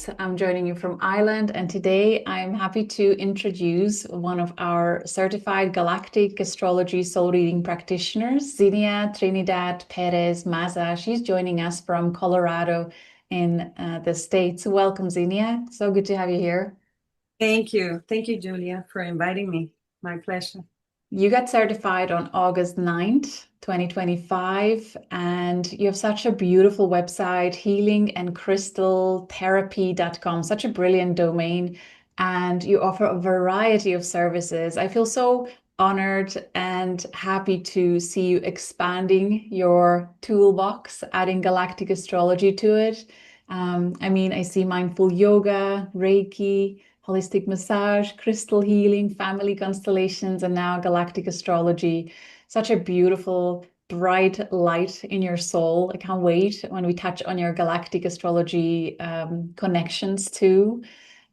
Balaz. I'm joining you from Ireland, and today I'm happy to introduce one of our certified Galactic Astrology soul reading practitioners, Zinnia Trinidad Perez Maza. She's joining us from Colorado in the States. Welcome, Zinnia. So good to have you here. Thank you. Thank you, Julia, for inviting me. My pleasure. You got certified on August 9th, 2025, and you have such a beautiful website, healingandcrystaltherapy.com, such a brilliant domain, and you offer a variety of services. I feel so honored and happy to see you expanding your toolbox, adding galactic astrology to it. I see mindful yoga, Reiki, holistic massage, crystal healing, family constellations, and now galactic astrology. Such a beautiful, bright light in your soul. I can't wait when we touch on your galactic astrology connections too.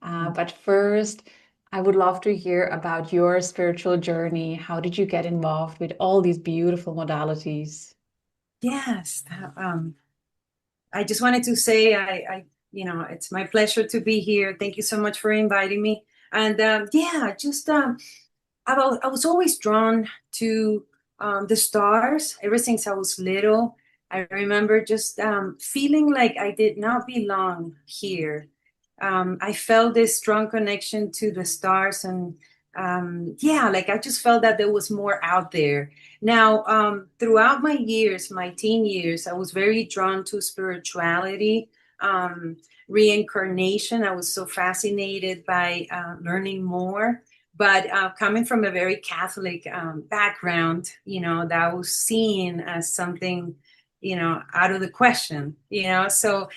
But first, I would love to hear about your spiritual journey. How did you get involved with all these beautiful modalities? Yes. I just wanted to say, it's my pleasure to be here. Thank you so much for inviting me. And I was always drawn to the stars ever since I was little. I remember just feeling like I did not belong here. I felt this strong connection to the stars, and like I just felt that there was more out there. Now, throughout my years, my teen years, I was very drawn to spirituality, reincarnation. I was so fascinated by learning more. But coming from a very Catholic background, that was seen as something, out of the question, So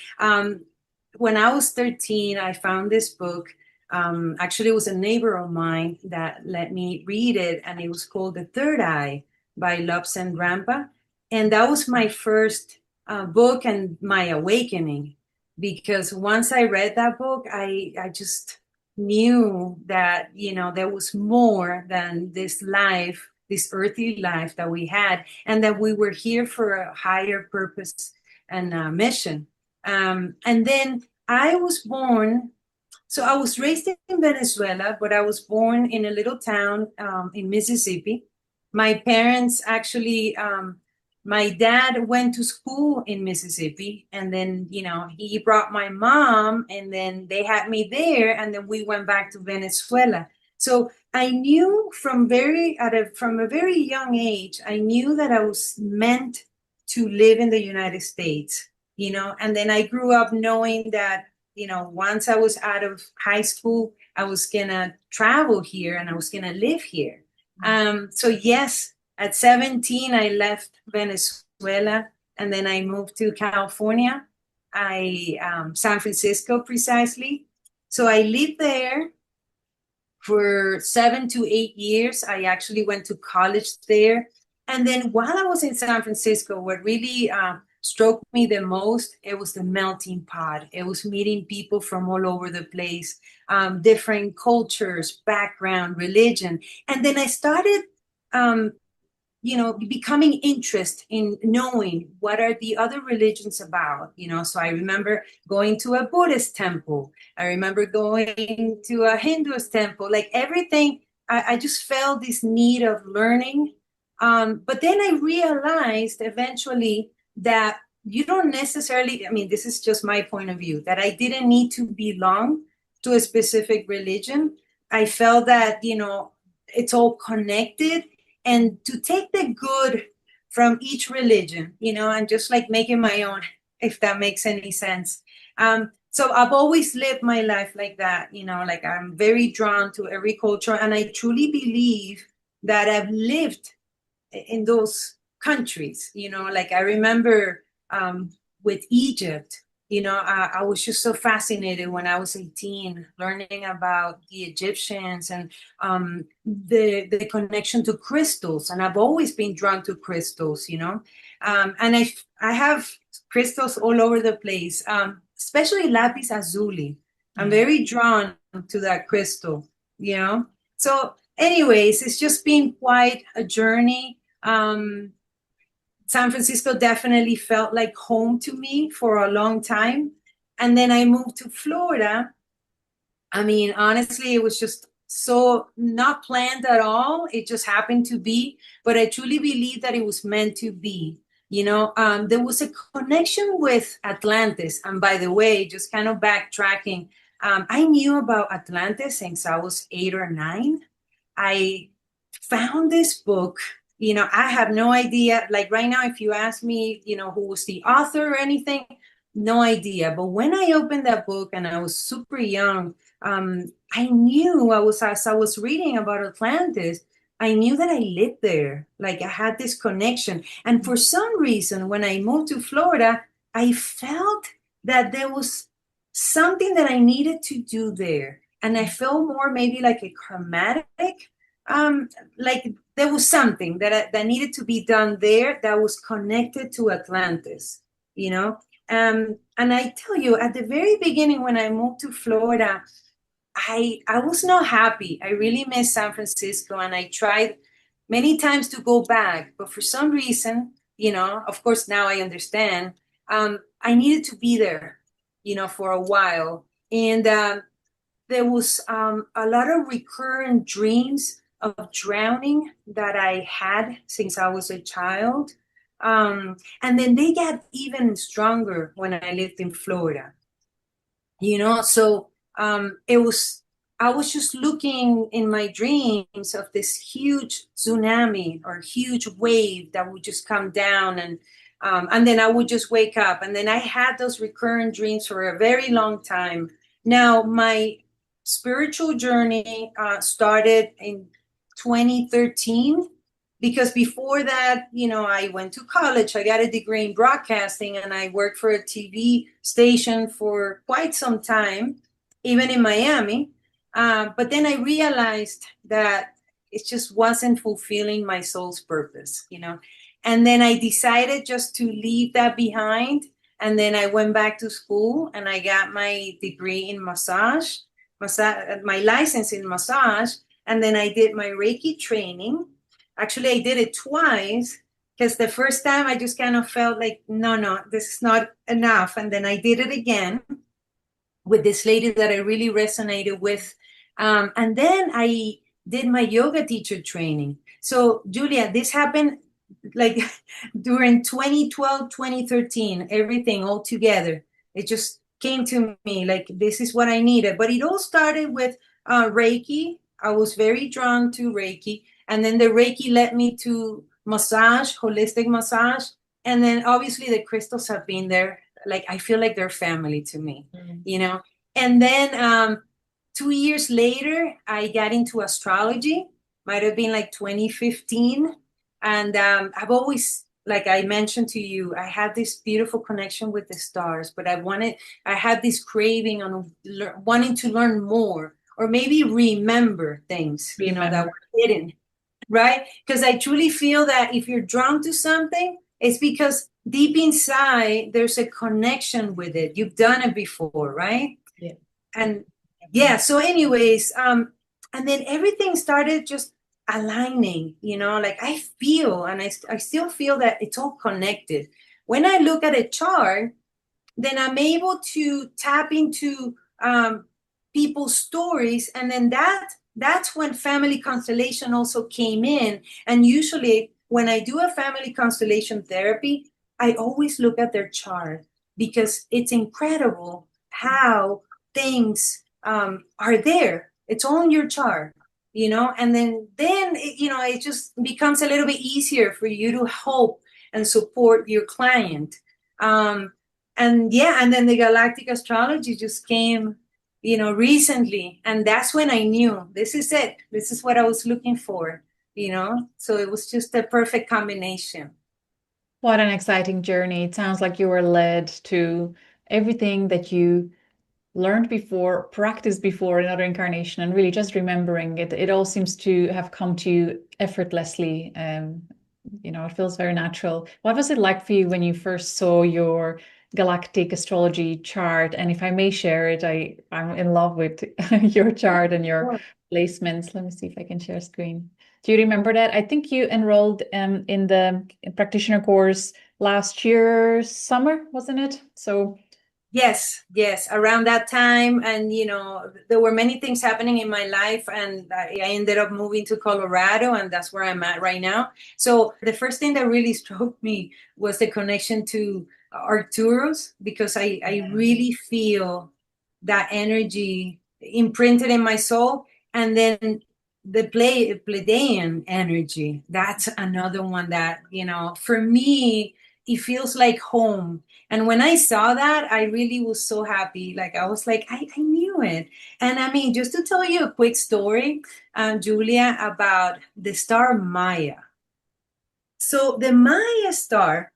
when I was 13, I found this book. Actually, it was a neighbor of mine that let me read it, and it was called The Third Eye by Lobsang Rampa. And that was my first book and my awakening, because once I read that book, I just knew that, there was more than this life, this earthly life that we had, and that we were here for a higher purpose and mission. And then I was born, so I was raised in Venezuela, but I was born in a little town in Mississippi. My parents actually, my dad went to school in Mississippi, and then, he brought my mom, and then they had me there, and then we went back to Venezuela. So I knew from a very young age, I knew that I was meant to live in the United States. And then I grew up knowing that, once I was out of high school, I was gonna travel here and I was gonna live here. So yes, at 17, I left Venezuela, and then I moved to California, San Francisco precisely. So I lived there for 7 to 8 years. I actually went to college there. And then while I was in San Francisco, what really struck me the most, it was the melting pot. It was meeting people from all over the place, different cultures, background, religion. And then I started, becoming interest in knowing what are the other religions about, So I remember going to a Buddhist temple. I remember going to a Hinduist temple, like everything. I just felt this need of learning. But then I realized eventually that you don't necessarily, this is just my point of view, that I didn't need to belong to a specific religion. I felt that, it's all connected, and to take the good from each religion, and just like make it my own, if that makes any sense. So I've always lived my life like that, like I'm very drawn to every culture, and I truly believe that I've lived in those countries, like I remember with Egypt, I was just so fascinated when I was 18, learning about the Egyptians and the connection to crystals. And I've always been drawn to crystals, and I have crystals all over the place, especially lapis lazuli. I'm very drawn to that crystal, So anyways, it's just been quite a journey. San Francisco definitely felt like home to me for a long time. And then I moved to Florida. I mean, honestly, it was just so not planned at all. It just happened to be, but I truly believe that it was meant to be. There was a connection with Atlantis. And by the way, just kind of backtracking, I knew about Atlantis since I was 8 or 9. I found this book. I have no idea. Like right now, if you ask me, who was the author or anything, no idea. But when I opened that book and I was super young, I knew as I was reading about Atlantis, I knew that I lived there. Like I had this connection. And for some reason, when I moved to Florida, I felt that there was something that I needed to do there. And I felt more maybe like a karmatic, like there was something that needed to be done there that was connected to Atlantis, you know? And I tell you, at the very beginning, when I moved to Florida, I was not happy. I really missed San Francisco, and I tried many times to go back, but for some reason, of course, now I understand. I needed to be there, for a while, and there was a lot of recurrent dreams of drowning that I had since I was a child. And then they got even stronger when I lived in Florida. So I was just looking in my dreams of this huge tsunami or huge wave that would just come down, and then I would just wake up, and then I had those recurrent dreams for a very long time. Now my spiritual journey started in 2013, because before that, I went to college. I got a degree in broadcasting, and I worked for a TV station for quite some time, even in Miami. But then I realized that it just wasn't fulfilling my soul's purpose, And then I decided just to leave that behind. And then I went back to school and I got my degree in massage, my license in massage. And then I did my Reiki training. Actually, I did it twice, because the first time I just kind of felt like, no, this is not enough. And then I did it again with this lady that I really resonated with. And then I did my yoga teacher training. So, Julia, this happened like during 2012, 2013, everything all together. It just came to me like, this is what I needed. But it all started with Reiki. I was very drawn to Reiki. And then the Reiki led me to massage, holistic massage. And then obviously the crystals have been there. Like, I feel like they're family to me, And then 2 years later, I got into astrology. Might have been like 2015. And I've always, like I mentioned to you, I had this beautiful connection with the stars, but I had this craving on wanting to learn more, or maybe remember things, that were hidden, right? Because I truly feel that if you're drawn to something, it's because deep inside, there's a connection with it. You've done it before, right? Yeah. And yeah, so anyways, and then everything started just aligning, like I feel, and I still feel that it's all connected. When I look at a chart, then I'm able to tap into people's stories, and then that's when family constellation also came in. And usually when I do a family constellation therapy, I always look at their chart, because it's incredible how things are there. It's all in your chart, and then it just becomes a little bit easier for you to help and support your client. And then the Galactic Astrology just came, recently, and that's when I knew this is it. This is what I was looking for, so it was just a perfect combination. What an exciting journey. It sounds like you were led to everything that you learned before, practiced before in another incarnation, and really just remembering it. It all seems to have come to you effortlessly. It feels very natural. What was it like for you when you first saw your galactic astrology chart? And if I may share it, I'm in love with your chart and your placements. Let me see if I can share screen. Do you remember that? I think you enrolled in the practitioner course last year, summer, wasn't it? So Yes, yes, around that time. And, there were many things happening in my life, and I ended up moving to Colorado, and that's where I'm at right now. So the first thing that really struck me was the connection to Arcturus, because I really feel that energy imprinted in my soul. And then the Pleiadian energy, that's another one that, for me, it feels like home. And when I saw that, I really was so happy. Like, I was like, I knew it. And I mean, just to tell you a quick story, Julia, about the star Maya. So the Maya star,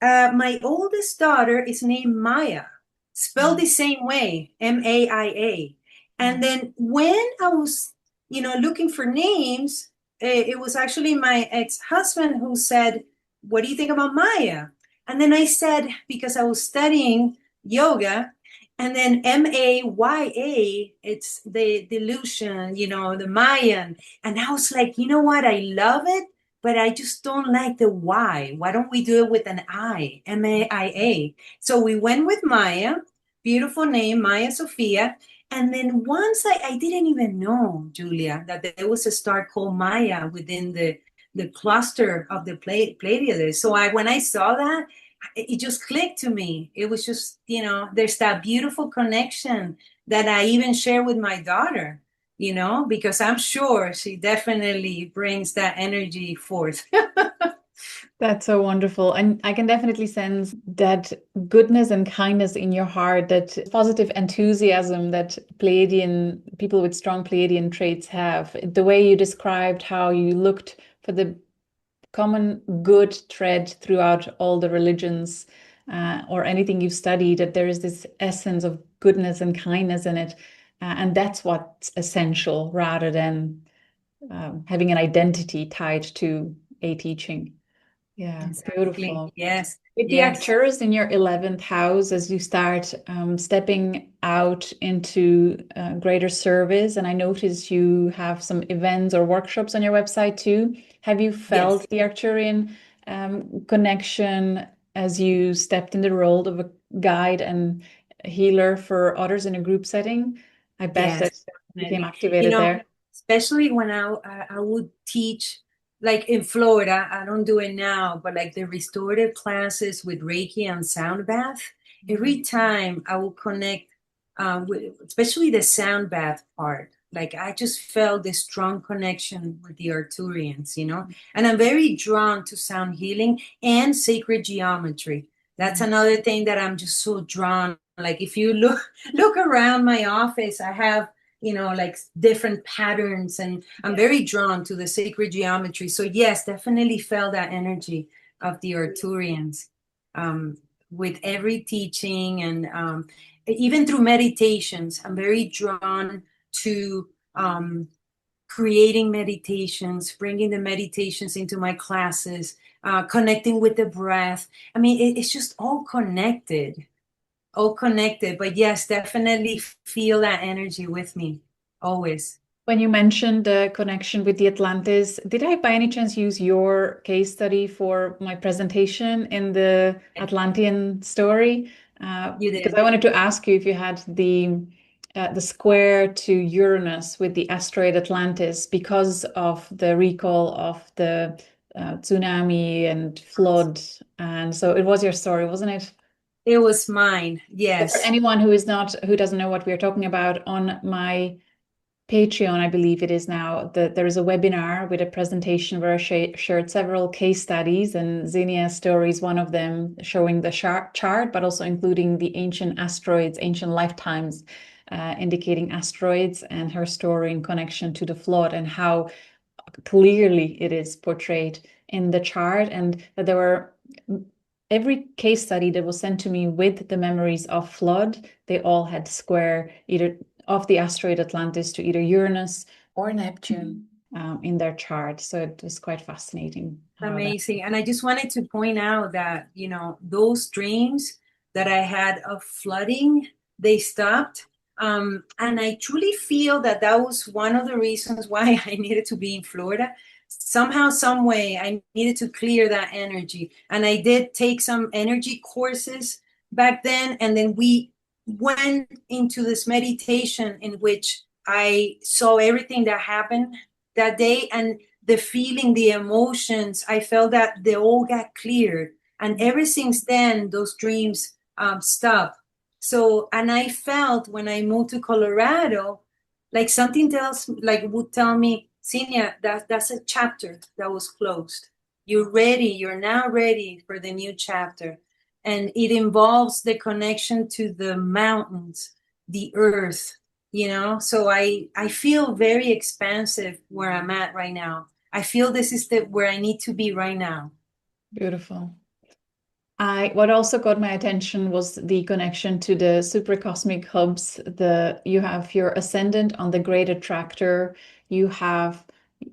my oldest daughter is named Maya, spelled the same way, Maia. And then when I was, looking for names, it was actually my ex-husband who said, "What do you think about Maya?" And then I said, because I was studying yoga, and then Maya, it's the delusion, the Mayan. And I was like, you know what? I love it, but I just don't like the Y. Why don't we do it with an I, Maia? So we went with Maya, beautiful name, Maya Sophia. And then once I didn't even know, Julia, that there was a star called Maya within the cluster of the Pleiades. So when I saw that, it just clicked to me. It was just, there's that beautiful connection that I even share with my daughter, because I'm sure she definitely brings that energy forth. That's so wonderful. And I can definitely sense that goodness and kindness in your heart, that positive enthusiasm that Pleiadian people with strong Pleiadian traits have. The way you described how you looked for the common good thread throughout all the religions or anything you've studied, that there is this essence of goodness and kindness in it. And that's what's essential rather than having an identity tied to a teaching. Yeah, Exactly. beautiful. Yes. With the Yes. Arcturus in your 11th house, as you start stepping out into greater service, and I notice you have some events or workshops on your website too. Have you felt Yes. the Arcturian connection as you stepped in the role of a guide and healer for others in a group setting? I bet Yes, that became definitely. activated there. Especially when I would teach, like in Florida, I don't do it now, but like the restorative classes with Reiki and sound bath, every time I will connect with, especially the sound bath part. Like I just felt this strong connection with the Arcturians, and I'm very drawn to sound healing and sacred geometry. That's another thing that I'm just so drawn. Like if you look around my office, I have like different patterns, and I'm very drawn to the sacred geometry. So yes, definitely felt that energy of the Arcturians with every teaching, and even through meditations. I'm very drawn to creating meditations, bringing the meditations into my classes, connecting with the breath. I mean, it's just all connected. But yes, definitely feel that energy with me always. When you mentioned the connection with the Atlantis, did I by any chance use your case study for my presentation in the Atlantean story? You Because did. I wanted to ask you if you had the square to Uranus with the asteroid Atlantis because of the recall of the tsunami and flood. And so it was your story, wasn't it? It was mine. So for Yes. anyone who doesn't know what we're talking about, on my Patreon, I believe it is now, that there is a webinar with a presentation where I shared several case studies, and Zinnia's story is one of them, showing the chart, but also including the ancient asteroids, ancient lifetimes, indicating asteroids, and her story in connection to the flood and how clearly it is portrayed in the chart. And that there were every case study that was sent to me with the memories of flood, they all had square either of the asteroid Atlantis to either Uranus or Neptune in their chart. So it was quite fascinating how that. Amazing. And I just wanted to point out that, those dreams that I had of flooding, they stopped. And I truly feel that that was one of the reasons why I needed to be in Florida. Somehow, some way, I needed to clear that energy. And I did take some energy courses back then. And then we went into this meditation in which I saw everything that happened that day, and the feeling, the emotions, I felt that they all got cleared. And ever since then, those dreams stopped. So, and I felt when I moved to Colorado, like something tells, like would tell me, Zinnia, that's a chapter that was closed. You're ready. You're now ready for the new chapter. And it involves the connection to the mountains, the earth, so I feel very expansive where I'm at right now. I feel this is where I need to be right now. Beautiful. What also got my attention was the connection to the super cosmic hubs. You have your ascendant on the great attractor, you have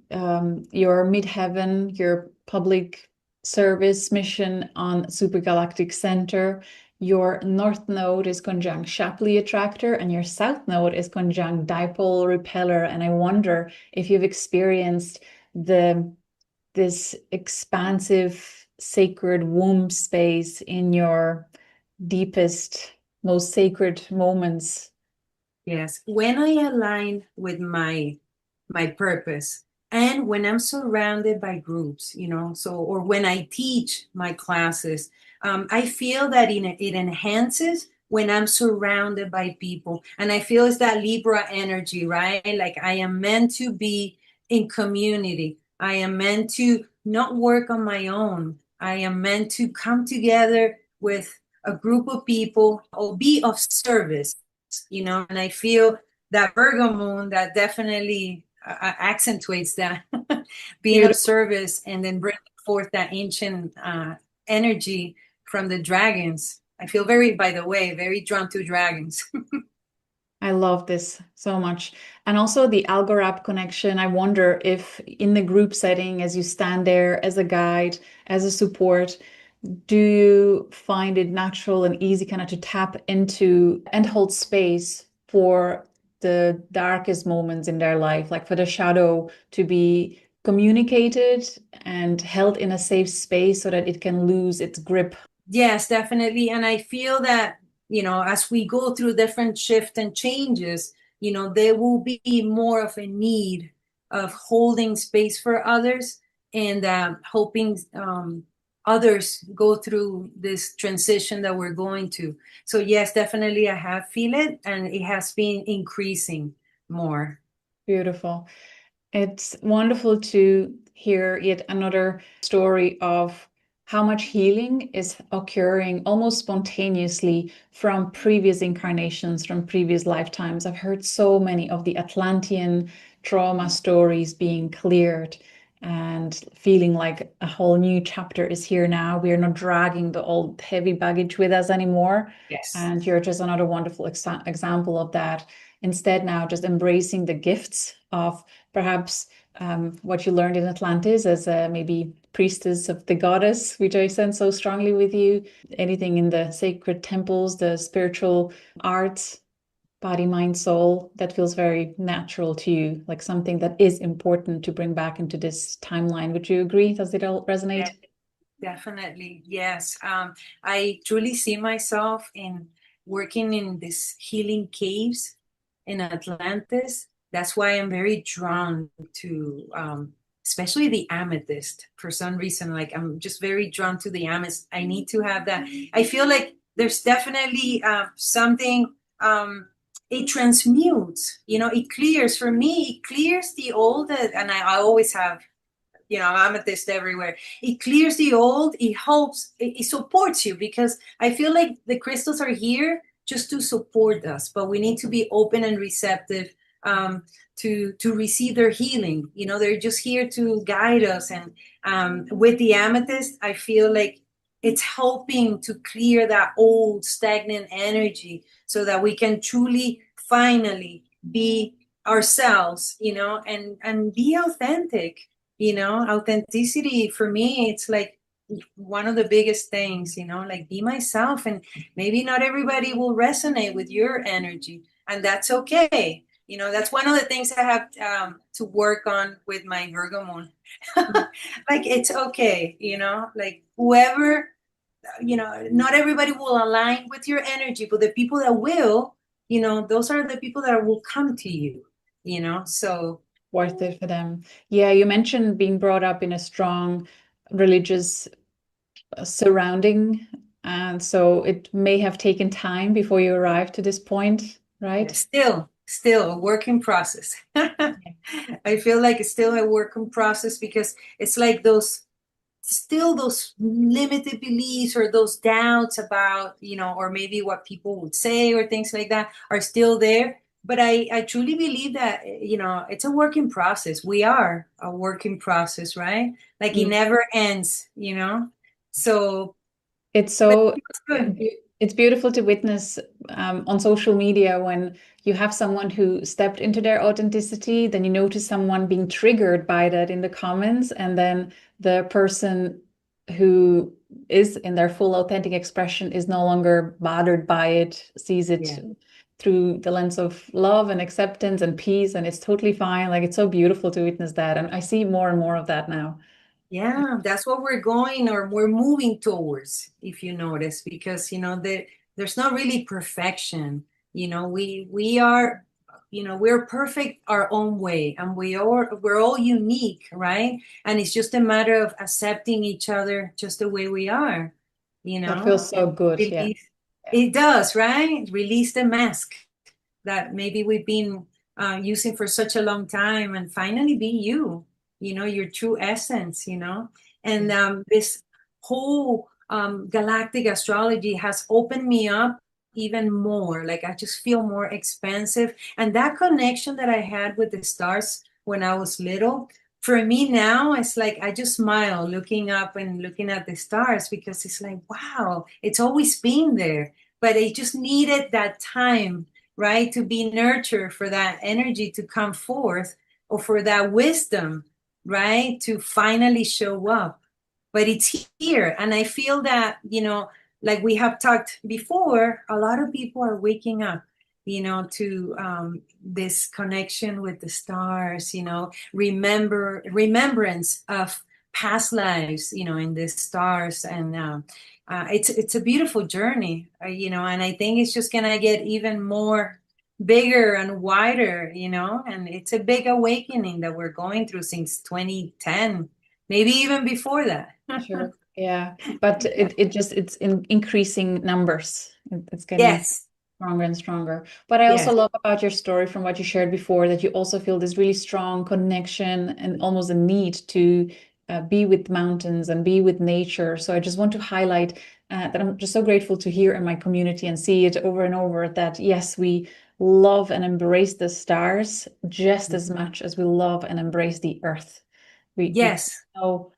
your midheaven, your public service mission on supergalactic center. Your north node is conjunct Shapley attractor, and your south node is conjunct dipole repeller. And I wonder if you've experienced this expansive sacred womb space in your deepest, most sacred moments. Yes, when I align with my purpose, and when I'm surrounded by groups, or when I teach my classes, I feel that it enhances when I'm surrounded by people. And I feel it's that Libra energy, right? Like I am meant to be in community. I am meant to not work on my own. I am meant to come together with a group of people or be of service, and I feel that Virgo moon that definitely accentuates that being of Beautiful. service, and then bringing forth that ancient energy from the dragons. I feel by the way, very drawn to dragons. I love this so much. And also the Algorab connection. I wonder if in the group setting, as you stand there as a guide, as a support, do you find it natural and easy kind of to tap into and hold space for the darkest moments in their life, like for the shadow to be communicated and held in a safe space so that it can lose its grip? Yes, definitely. And I feel that, as we go through different shifts and changes, there will be more of a need of holding space for others, and hoping others go through this transition that we're going to. So yes, definitely I have feel it, and it has been increasing more. Beautiful. It's wonderful to hear yet another story of how much healing is occurring almost spontaneously from previous incarnations, from previous lifetimes. I've heard so many of the Atlantean trauma stories being cleared and feeling like a whole new chapter is here now. We're not dragging the old heavy baggage with us anymore. Yes. And you're just another wonderful example of that. Instead, now just embracing the gifts of perhaps what you learned in Atlantis as maybe priestess of the goddess, which I sense so strongly with you. Anything in the sacred temples, the spiritual arts, body, mind, soul, that feels very natural to you, like something that is important to bring back into this timeline. Would you agree? Does it all resonate? Definitely, yes. I truly see myself in working in these healing caves in Atlantis. That's why I'm very drawn to, especially the amethyst. For some reason, like I'm just very drawn to the amethyst. I need to have that. I feel like there's definitely something. It transmutes. It clears for me. It clears the old, and I always have amethyst everywhere. It clears the old. It helps. It supports you, because I feel like the crystals are here just to support us, but we need to be open and receptive to receive their healing. They're just here to guide us. And with the amethyst, I feel like it's helping to clear that old stagnant energy so that we can truly, finally be ourselves, and be authentic. Authenticity for me, it's like one of the biggest things, like be myself, and maybe not everybody will resonate with your energy, and that's okay. That's one of the things I have to work on with my Virgo moon. Like, it's okay, like whoever not everybody will align with your energy, but the people that will, those are the people that will come to you, so. Worth it for them. Yeah, you mentioned being brought up in a strong religious surrounding, and so it may have taken time before you arrived to this point, Yeah, right? still a work in process. I feel like it's still a work in process because it's like those limited beliefs or those doubts about, or maybe what people would say or things like that are still there. But I truly believe that, it's a work in process. We are a work in process, right? Like it Mm. never ends, so, It's but so it's good. it's beautiful to witness on social media when you have someone who stepped into their authenticity, then you notice someone being triggered by that in the comments, and then the person who is in their full authentic expression is no longer bothered by it, sees it Yeah. through the lens of love and acceptance and peace, and it's totally fine. Like it's so beautiful to witness that, and I see more and more of that now. Yeah, that's what we're going or we're moving towards, if you notice, because there's not really perfection. We are, we're perfect our own way, and we're all unique, right? And it's just a matter of accepting each other just the way we are, That feels so and good. Yeah. release. It does, right? Release the mask that maybe we've been using for such a long time, and finally be you, your true essence, and this whole galactic astrology has opened me up even more. Like I just feel more expansive, and that connection that I had with the stars when I was little, for me now it's like I just smile looking up and looking at the stars, because it's like, wow, it's always been there, but it just needed that time, right? To be nurtured, for that energy to come forth, or for that wisdom, right? To finally show up. But it's here. And I feel that, like we have talked before, a lot of people are waking up, to this connection with the stars, remembrance of past lives, in the stars. And it's a beautiful journey, and I think it's just gonna get even more bigger and wider, and it's a big awakening that we're going through since 2010, maybe even before that. Sure. Yeah. But it's in increasing numbers. It's getting Yes, stronger and stronger. But I also yes. love about your story from what you shared before that you also feel this really strong connection and almost a need to be with mountains and be with nature. So I just want to highlight that I'm just so grateful to hear in my community and see it over and over that yes, we love and embrace the stars just as much as we love and embrace the earth. We Yes. know,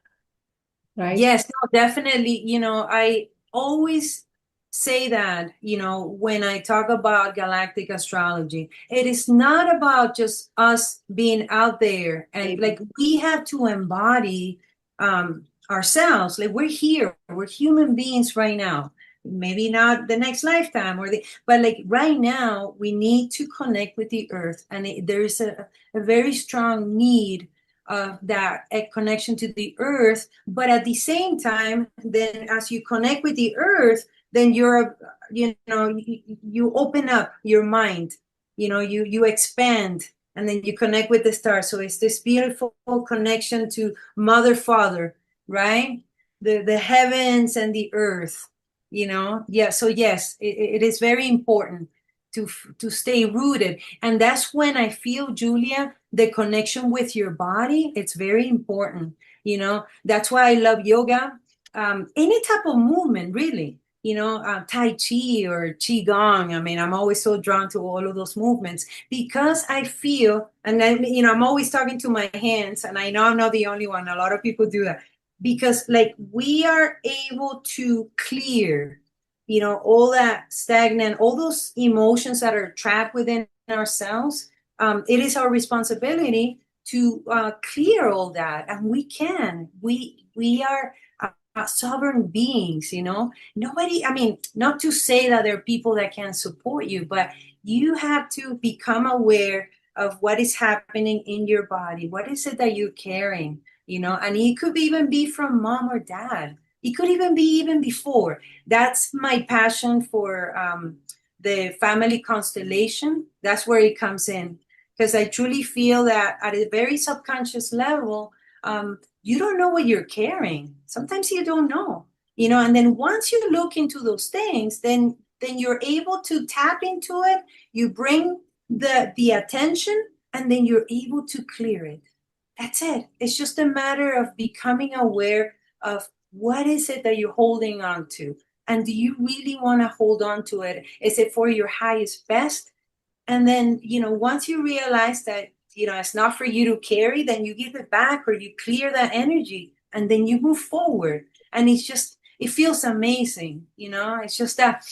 right? Yes, no, definitely. I always say that, when I talk about galactic astrology, it is not about just us being out there, and like we have to embody ourselves. Like we're here, we're human beings right now. Maybe not the next lifetime but like right now, we need to connect with the earth, and there's a very strong need of that a connection to the earth. But at the same time, then as you connect with the earth, then you open up your mind, you expand, and then you connect with the stars. So it's this beautiful connection to mother, father, right? The heavens and the earth, yeah. So yes, it is very important to stay rooted. And that's when I feel, Julia, the connection with your body, it's very important. That's why I love yoga. Any type of movement, really. Tai Chi or Qi Gong. I mean, I'm always so drawn to all of those movements because I feel, and then, I'm always talking to my hands, and I know I'm not the only one. A lot of people do that because, like, we are able to clear, all that stagnant, all those emotions that are trapped within ourselves. It is our responsibility to clear all that, and we can. We are sovereign beings. Nobody. I mean, not to say that there are people that can support you, but you have to become aware of what is happening in your body. What is it that you're carrying? And it could even be from mom or dad. It could even be even before. That's my passion for the family constellation. That's where it comes in. Because I truly feel that at a very subconscious level, you don't know what you're carrying. Sometimes you don't know, and then once you look into those things, then you're able to tap into it. You bring the attention, and then you're able to clear it. That's it. It's just a matter of becoming aware of what is it that you're holding on to, and do you really want to hold on to it? Is it for your highest best? And then, once you realize that, it's not for you to carry, then you give it back, or you clear that energy, and then you move forward. And it feels amazing. It's just that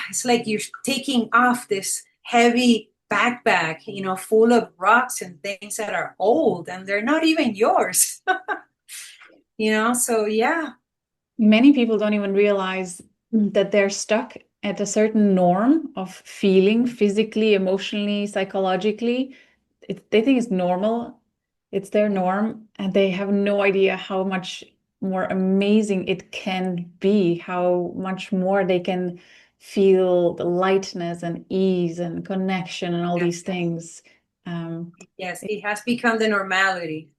it's like you're taking off this heavy backpack, full of rocks and things that are old and they're not even yours. So yeah. Many people don't even realize that they're stuck at a certain norm of feeling physically, emotionally, psychologically. They think it's normal. It's their norm, and they have no idea how much more amazing it can be, how much more they can feel the lightness and ease and connection and all these things. Yes, it has become the normality,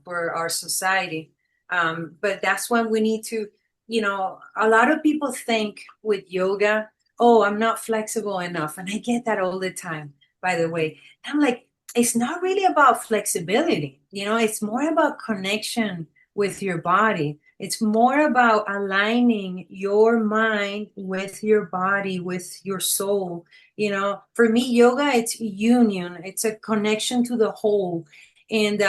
for our society. But that's when we need to, a lot of people think with yoga, oh, I'm not flexible enough. And I get that all the time, by the way. I'm like, it's not really about flexibility. It's more about connection with your body. It's more about aligning your mind with your body, with your soul. For me, yoga, it's union. It's a connection to the whole. And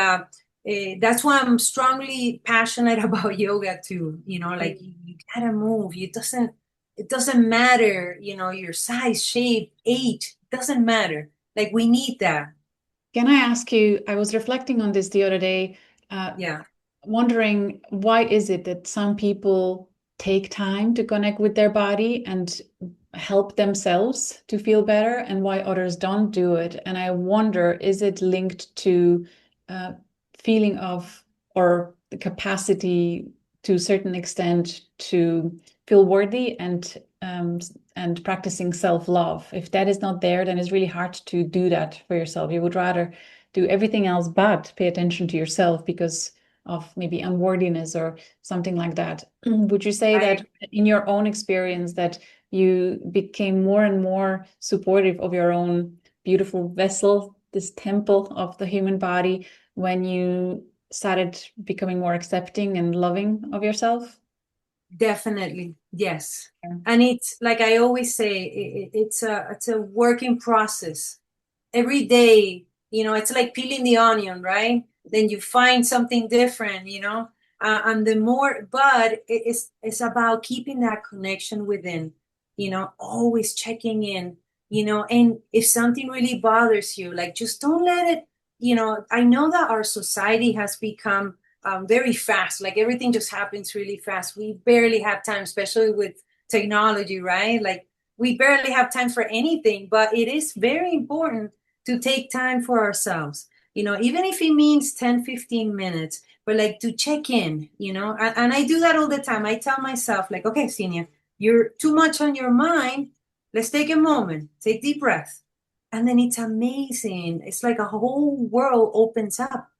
that's why I'm strongly passionate about yoga too. Like you gotta move. It doesn't matter, your size, shape, age, doesn't matter. Like we need that. Can I ask you, I was reflecting on this the other day, Yeah. wondering why is it that some people take time to connect with their body and help themselves to feel better, and why others don't do it? And I wonder, is it linked to feeling of, or the capacity to a certain extent to feel worthy and practicing self-love? If that is not there, then it's really hard to do that for yourself. You would rather do everything else but pay attention to yourself because of maybe unworthiness or something like that. Would you say that in your own experience that you became more and more supportive of your own beautiful vessel, this temple of the human body, when you started becoming more accepting and loving of yourself? Definitely, yes. Yeah. And it's like I always say, it's a working process. Every day, it's like peeling the onion, right? Then you find something different, and the more, but it's about keeping that connection within, always checking in, and if something really bothers you, like just don't let it, I know that our society has become very fast. Like everything just happens really fast. We barely have time, especially with technology, right? Like we barely have time for anything, but it is very important to take time for ourselves, even if it means 10-15 minutes, but like to check in, and I do that all the time. I tell myself like, okay, Zinnia, you're too much on your mind. Let's take a moment, take deep breath. And then it's amazing. It's like a whole world opens up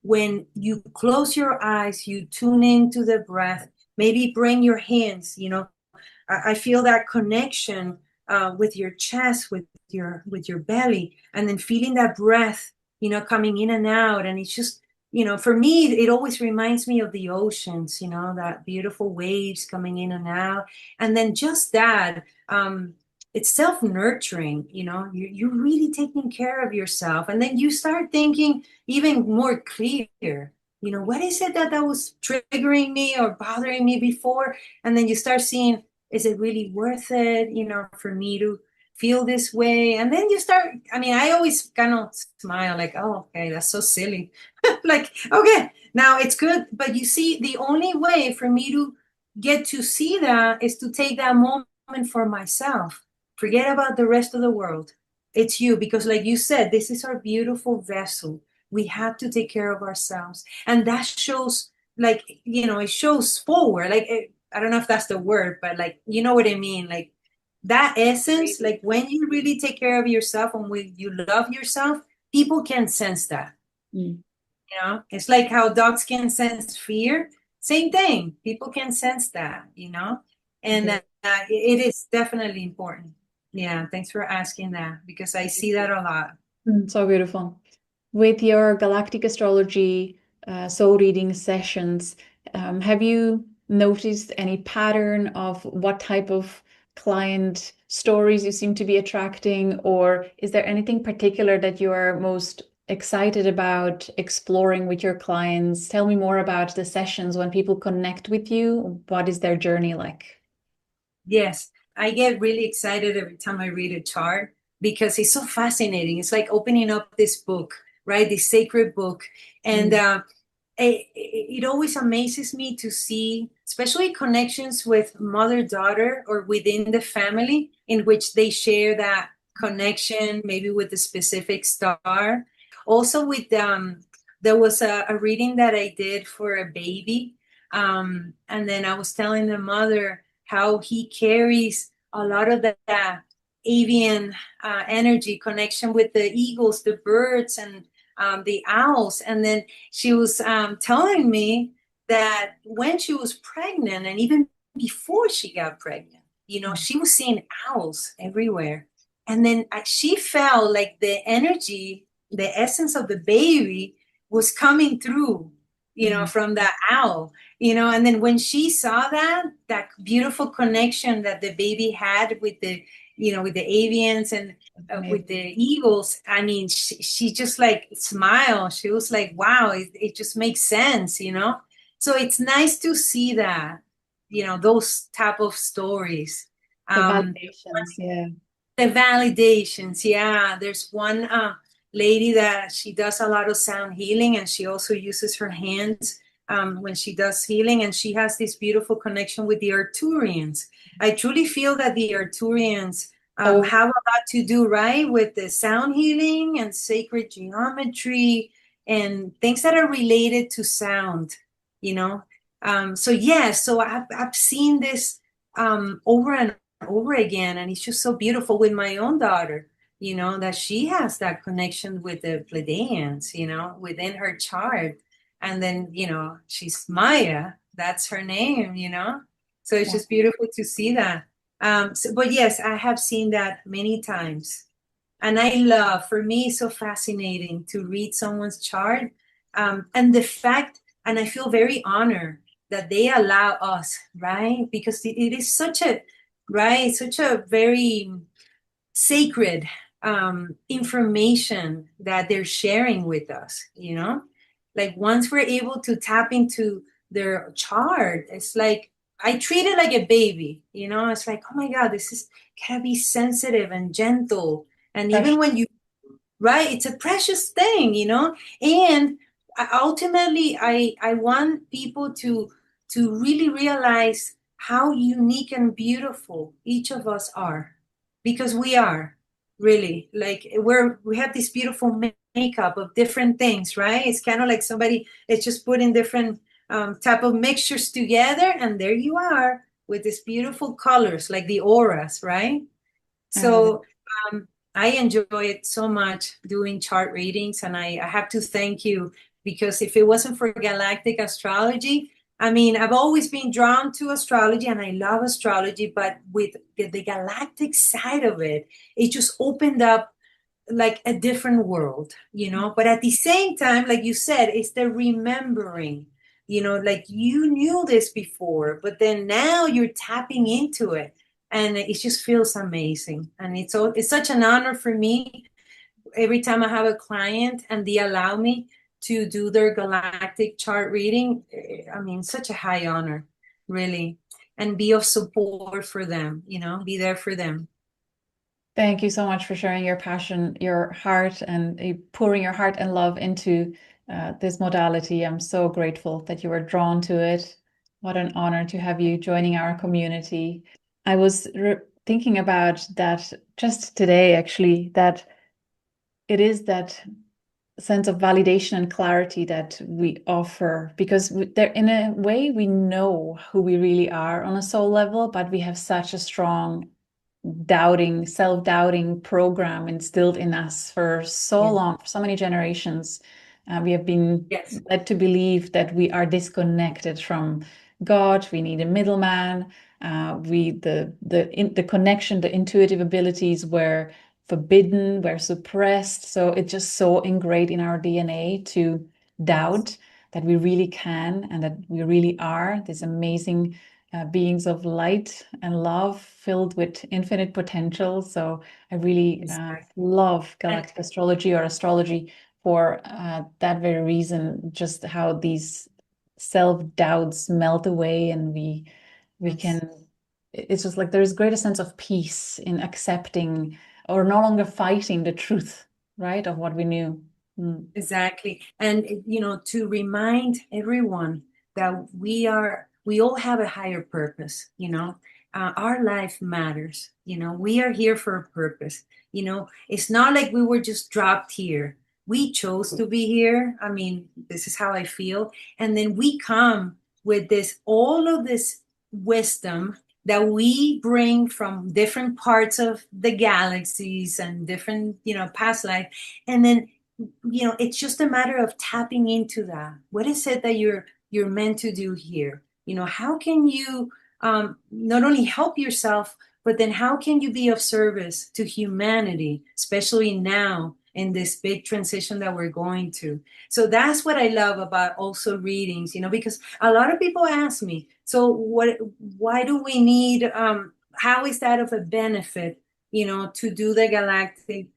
when you close your eyes, you tune into the breath, maybe bring your hands, I feel that connection with your chest, with your belly, and then feeling that breath, coming in and out. And it's just, for me, it always reminds me of the oceans, that beautiful waves coming in and out. And then just that, it's self-nurturing, you're really taking care of yourself. And then you start thinking even more clear, what is it that was triggering me or bothering me before? And then you start seeing, is it really worth it, for me to feel this way? And then you start, I always kind of smile like, oh, okay, that's so silly. Like, okay, now it's good. But you see, the only way for me to get to see that is to take that moment for myself. Forget about the rest of the world. It's you, because like you said, this is our beautiful vessel. We have to take care of ourselves. And that shows like, it shows forward. Like, I don't know if that's the word, but like, you know what I mean? Like that essence, like when you really take care of yourself and when you love yourself, people can sense that. Mm. It's like how dogs can sense fear. Same thing. People can sense that, and it is definitely important. Yeah. Thanks for asking that because I see that a lot. So beautiful. With your Galactic Astrology soul reading sessions, have you noticed any pattern of what type of client stories you seem to be attracting, or is there anything particular that you are most excited about exploring with your clients? Tell me more about the sessions when people connect with you. What is their journey like? Yes, I get really excited every time I read a chart because it's so fascinating. It's like opening up this book, right? This sacred book. And it always amazes me to see, especially connections with mother-daughter or within the family in which they share that connection, maybe with a specific star. Also with, there was a reading that I did for a baby. And then I was telling the mother how he carries a lot of that avian energy connection with the eagles, the birds, and the owls. And then she was telling me that when she was pregnant and even before she got pregnant, she was seeing owls everywhere. And then she felt like the energy, the essence of the baby was coming through, from the owl, and then when she saw that beautiful connection that the baby had with the, with the avians and with the eagles, I mean, she just like smiled. She was like, wow, it just makes sense, so it's nice to see that, those type of stories. The validations, yeah. The validations, yeah. There's one lady that she does a lot of sound healing, and she also uses her hands when she does healing, and she has this beautiful connection with the Arcturians. I truly feel that the Arcturians have a lot to do, right, with the sound healing and sacred geometry and things that are related to sound, so yeah, so I've seen this over and over again, and it's just so beautiful with my own daughter, that she has that connection with the Pleiadians, within her chart. And then, she's Maya, that's her name, so it's just beautiful to see that. But yes, I have seen that many times, and I love, for me, it's so fascinating to read someone's chart, and the fact, and I feel very honored that they allow us, right, because it is such a, right, such a very sacred information that they're sharing with us, like once we're able to tap into their chart, it's like I treat it like a baby, it's like, oh my God, this is gotta be sensitive and gentle, and even when you, right, it's a precious thing, and ultimately I want people to really realize how unique and beautiful each of us are, because we are really, like, we have this beautiful makeup of different things, right? It's kind of like somebody is just putting different type of mixtures together, and there you are with these beautiful colors, like the auras, right? So I enjoy it so much doing chart readings, and I have to thank you, because if it wasn't for Galactic Astrology, I mean, I've always been drawn to astrology and I love astrology, but with the galactic side of it, it just opened up like a different world, But at the same time, like you said, it's the remembering, like you knew this before, but then now you're tapping into it, and it just feels amazing. And it's such an honor for me every time I have a client and they allow me to do their galactic chart reading. I mean, such a high honor, really, and be of support for them, be there for them. Thank you so much for sharing your passion, your heart, and pouring your heart and love into this modality. I'm so grateful that you were drawn to it. What an honor to have you joining our community. I was thinking about that just today, actually, that it is that sense of validation and clarity that we offer, because there, in a way, we know who we really are on a soul level, but we have such a strong doubting, self-doubting program instilled in us for so Yeah. long, for so many generations. We have been Yes. led to believe that we are disconnected from God. We need a middleman. The connection, the intuitive abilities were forbidden, were suppressed. So it's just so ingrained in our DNA to Yes. doubt that we really can and that we really are this amazing beings of light and love filled with infinite potential. So I really Exactly. love And galactic astrology or astrology for that very reason, just how these self-doubts melt away and we yes. can, it's just like there's greater sense of peace in accepting or no longer fighting the truth, right, of what we knew. Mm. Exactly. And, to remind everyone that we all have a higher purpose, our life matters, we are here for a purpose, it's not like we were just dropped here. We chose to be here. I mean, this is how I feel. And then we come with all of this wisdom that we bring from different parts of the galaxies and different, past life. And then it's just a matter of tapping into that. What is it that you're meant to do here? How can you not only help yourself, but then how can you be of service to humanity, especially now in this big transition that we're going to? So that's what I love about also readings, because a lot of people ask me, so why do we need, how is that of a benefit, to do the galactic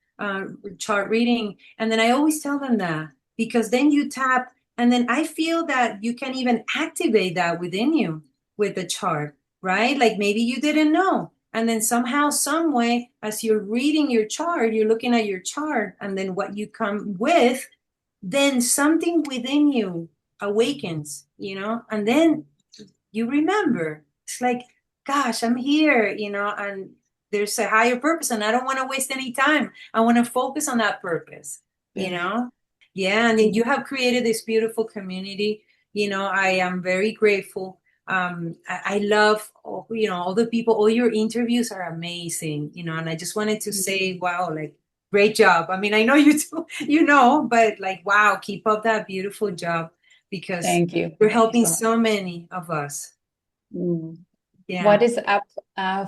chart reading? And then I always tell them that because then you tap, and then I feel that you can even activate that within you with the chart, right? Like maybe you didn't know. And then somehow, some way, as you're reading your chart, you're looking at your chart, and then what you come with, then something within you awakens, and then you remember. It's like, gosh, I'm here, and there's a higher purpose, and I don't want to waste any time. I want to focus on that purpose, you Yeah. know? Yeah, and then you have created this beautiful community. I am very grateful. I love, all the people, all your interviews are amazing, and I just wanted to say, wow, like, great job. I mean, I know you do, but like, wow, keep up that beautiful job because Thank you. you're Thank you helping so much. so many of us. Mm. Yeah. What is up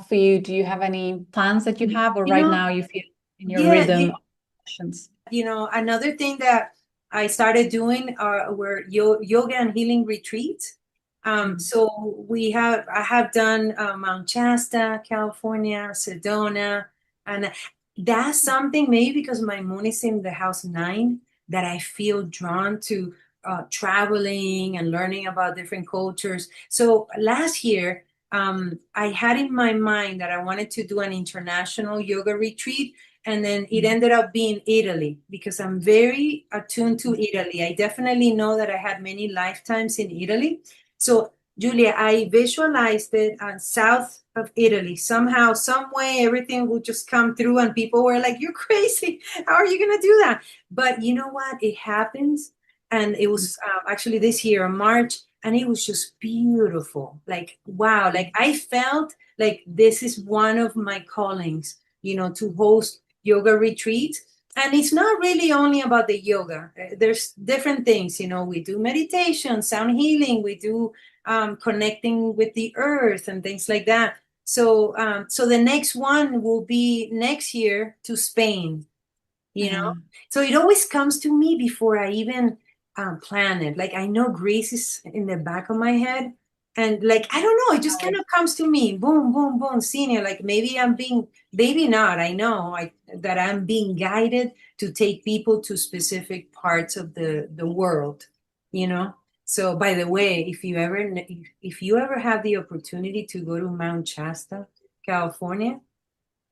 for you? Do you have any plans that you have, or You right know, now you feel in your yeah, rhythm of sessions? another thing that I started doing were yoga and healing retreats. Mm. So I have done Mount Shasta, California, Sedona, and that's something maybe because my moon is in the house 9 that I feel drawn to traveling and learning about different cultures. So last year, I had in my mind that I wanted to do an international yoga retreat, and then it ended up being Italy because I'm very attuned to Italy. I definitely know that I had many lifetimes in Italy. So, Julia, I visualized it south of Italy. Somehow, some way, everything would just come through, and people were like, "You're crazy. How are you going to do that?" But you know what? It happens. And it was actually this year in March, and it was just beautiful. Like, wow. Like, I felt like this is one of my callings, to host yoga retreats. And it's not really only about the yoga. There's different things, we do meditation, sound healing, we do connecting with the earth and things like that. So the next one will be next year to Spain, you know Uh, so it always comes to me before I even plan it. Like, I know Greece is in the back of my head, and like, I don't know, it just kind of comes to me, boom, boom, boom, senior. Like, maybe not, I know that I'm being guided to take people to specific parts of the world, you know so by the way, if you ever have the opportunity to go to Mount Shasta, California.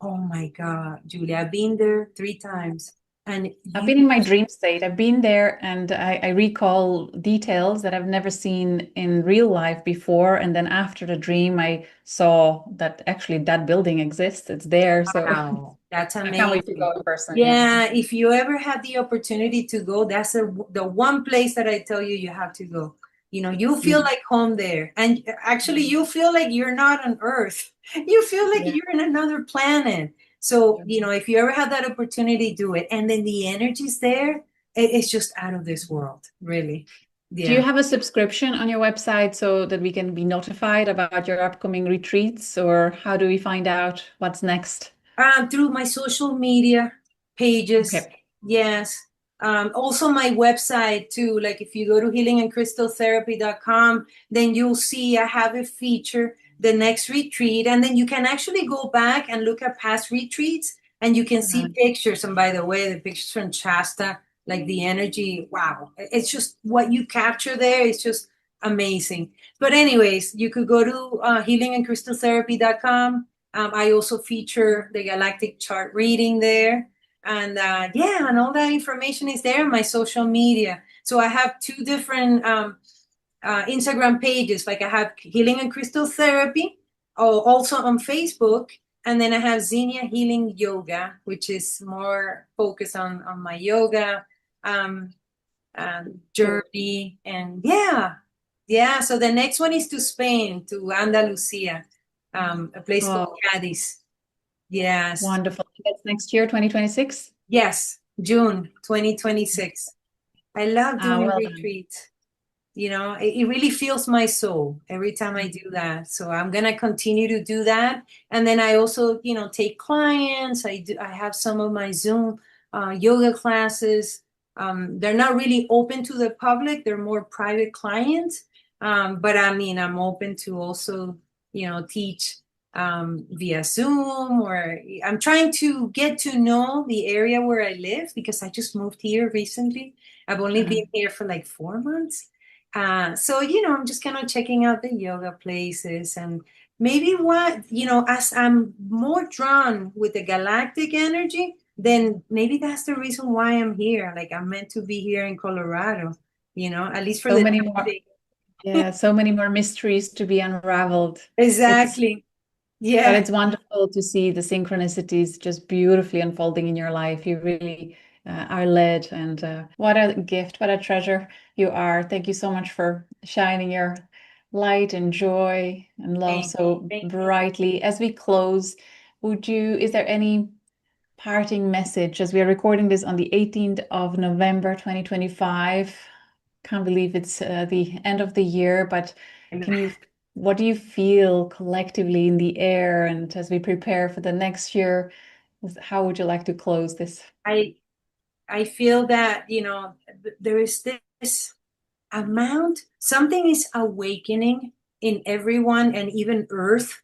Oh my God, Julia, I've been there 3 times. And I've you, been in my dream state. I've been there and I recall details that I've never seen in real life before. And then after the dream, I saw that actually that building exists. It's there. So wow. That's I can't wait to amazing. go in person. Yeah, if you ever have the opportunity to go, that's the one place that I tell you have to go. You feel Yeah. like home there. And actually, you feel like you're not on Earth. You feel like Yeah. you're in another planet. So, if you ever have that opportunity, do it. And then the energy's there, it's just out of this world, really. Do you Yeah. have a subscription on your website so that we can be notified about your upcoming retreats, or how do we find out what's next? Through my social media pages, Okay. yes. Also my website too. Like if you go to healingandcrystaltherapy.com, then you'll see I have a feature, the next retreat, and then you can actually go back and look at past retreats, and you can see pictures. And by the way, the pictures from Shasta, like the energy, wow. It's just what you capture there is just amazing. But anyways, you could go to healingandcrystaltherapy.com. I also feature the galactic chart reading there. And and all that information is there on my social media. So I have two different Instagram pages. Like I have Healing and Crystal Therapy, also on Facebook. And then I have Zinnia Healing Yoga, which is more focused on my yoga um, journey. And yeah. So the next one is to Spain, to Andalusia, a place called Oh, Cadiz. Yes. wonderful. That's next year, 2026. Yes. June 2026. I love doing Well done. retreats. It really fills my soul every time I do that. So I'm going to continue to do that. And then I also, take clients. I have some of my Zoom yoga classes. They're not really open to the public. They're more private clients. But I mean, I'm open to also, teach via Zoom, or I'm trying to get to know the area where I live because I just moved here recently. I've only been here for like 4 months. So, I'm just kind of checking out the yoga places, and maybe as I'm more drawn with the galactic energy, then maybe that's the reason why I'm here. Like I'm meant to be here in Colorado, at least for So the many time more, being. yeah, so many more mysteries to be unraveled. It's Exactly. But Yeah. it's wonderful to see the synchronicities just beautifully unfolding in your life. You really are led, and what a gift, what a treasure you are. Thank you so much for shining your light and joy and love Thank you. so Thank you. brightly. As we close, is there any parting message as we are recording this on the 18th of November, 2025? Can't believe it's the end of the year, but what do you feel collectively in the air, and as we prepare for the next year, how would you like to close this? I I feel that, there is this something is awakening in everyone and even Earth.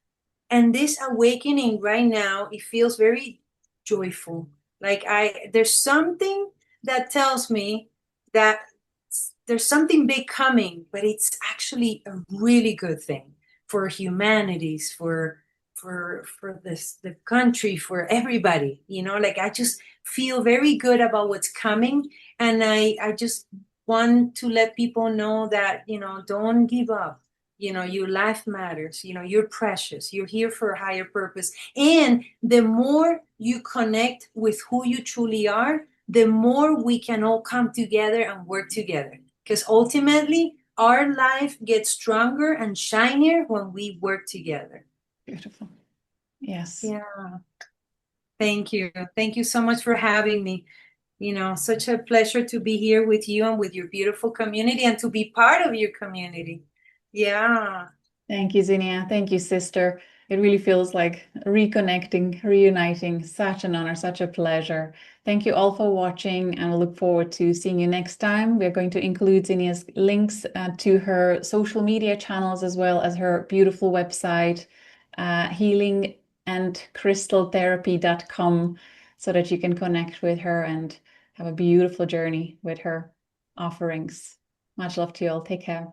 And this awakening right now, it feels very joyful. Like there's something that tells me that there's something big coming, but it's actually a really good thing for humanities, for the country, for everybody. Like I just feel very good about what's coming, and I just want to let people know that don't give up. Your life matters. You're precious. You're here for a higher purpose. And the more you connect with who you truly are, the more we can all come together and work together. Because ultimately, our life gets stronger and shinier when we work together. Beautiful. Yes. Yeah. Thank you. Thank you so much for having me. Such a pleasure to be here with you and with your beautiful community and to be part of your community. Yeah. Thank you, Zinnia. Thank you, sister. It really feels like reconnecting, reuniting. Such an honor, such a pleasure. Thank you all for watching, and we'll look forward to seeing you next time. We're going to include Zinnia's links to her social media channels, as well as her beautiful website, healingandcrystaltherapy.com, so that you can connect with her and have a beautiful journey with her offerings. Much love to you all. Take care.